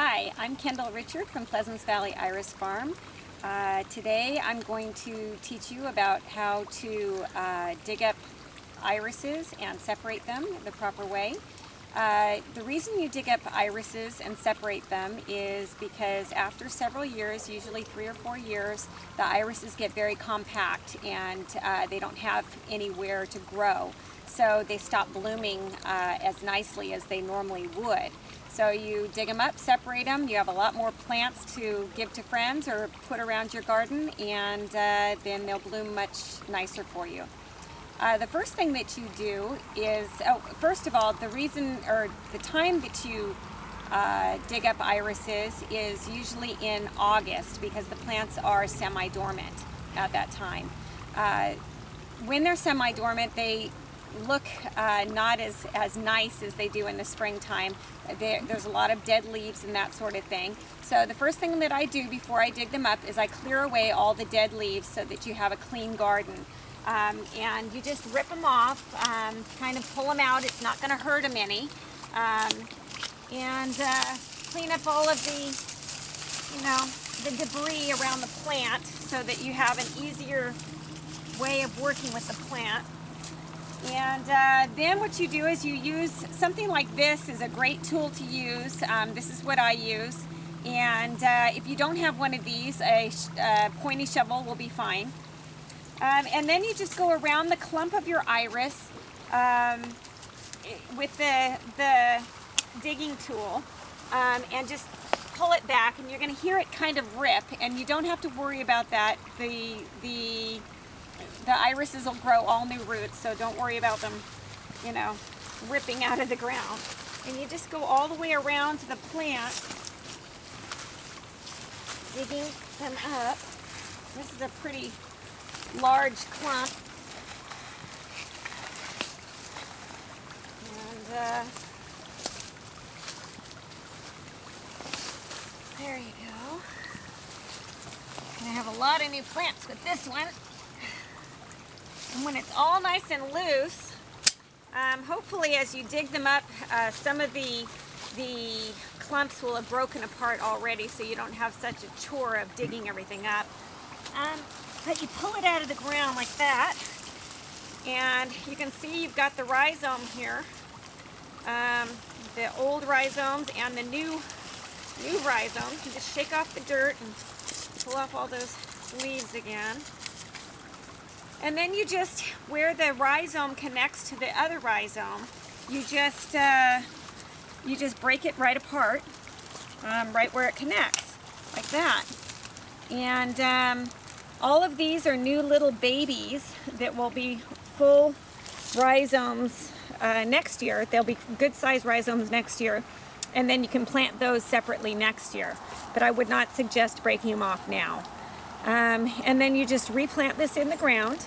Hi, I'm Kendall Richard from Pleasance Valley Iris Farm. Today I'm going to teach you about how to dig up irises and separate them the proper way. The reason you dig up irises and separate them is because after several years, usually 3 or 4 years, the irises get very compact and they don't have anywhere to grow. So they stop blooming as nicely as they normally would. So you dig them up, separate them, you have a lot more plants to give to friends or put around your garden, and then they'll bloom much nicer for you. The first thing that you do is, first of all, the reason or the time that you dig up irises is usually in August because the plants are semi-dormant at that time. When they're semi-dormant, they look not as nice as they do in the springtime. There's a lot of dead leaves and that sort of thing. So the first thing that I do before I dig them up is I clear away all the dead leaves so that you have a clean garden. And you just rip them off, kind of pull them out. It's not going to hurt them any. And clean up all of the debris around the plant so that you have an easier way of working with the plant. And then what you do is you use something like this is a great tool to use. This is what I use. And if you don't have one of these, a pointy shovel will be fine. And then you just go around the clump of your iris with the digging tool and just pull it back, and you're going to hear it kind of rip, and you don't have to worry about that. The irises will grow all new roots, so don't worry about them, ripping out of the ground. And you just go all the way around to the plant, digging them up. This is a pretty large clump. And there you go. And I have a lot of new plants with this one. And when it's all nice and loose, hopefully as you dig them up, some of the clumps will have broken apart already, so you don't have such a chore of digging everything up. But you pull it out of the ground like that, and you can see you've got the rhizome here, the old rhizomes and the new rhizomes. You just shake off the dirt and pull off all those leaves again. And then you just, where the rhizome connects to the other rhizome, you just break it right apart, right where it connects, like that. And all of these are new little babies that will be full rhizomes next year. They'll be good-sized rhizomes next year, and then you can plant those separately next year. But I would not suggest breaking them off now. And then you just replant this in the ground.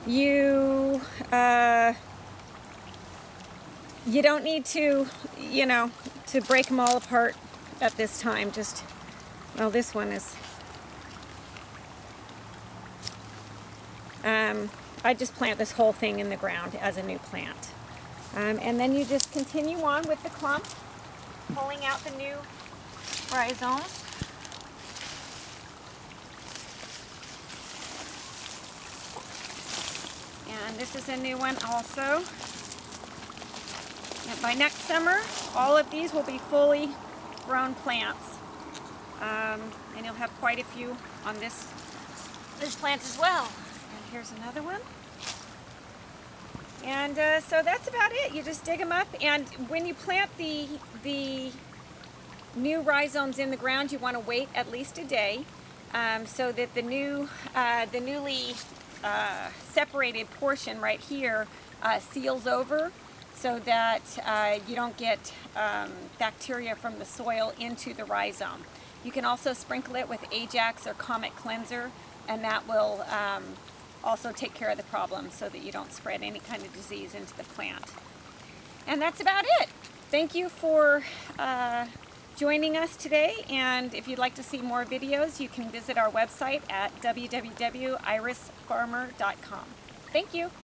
You don't need to, to break them all apart at this time. Just, well, this one is, I just plant this whole thing in the ground as a new plant. And then you just continue on with the clump, pulling out the new rhizomes. And this is a new one also. And by next summer, all of these will be fully grown plants. And you'll have quite a few on this plant as well. And here's another one. And so that's about it. You just dig them up, and when you plant the new rhizomes in the ground, you want to wait at least a day so that the newly separated portion right here seals over, so that you don't get bacteria from the soil into the rhizome. You can also sprinkle it with Ajax or Comet Cleanser, and that will also take care of the problem so that you don't spread any kind of disease into the plant. And that's about it. Thank you for joining us today, and if you'd like to see more videos, you can visit our website at www.irisfarmer.com. Thank you.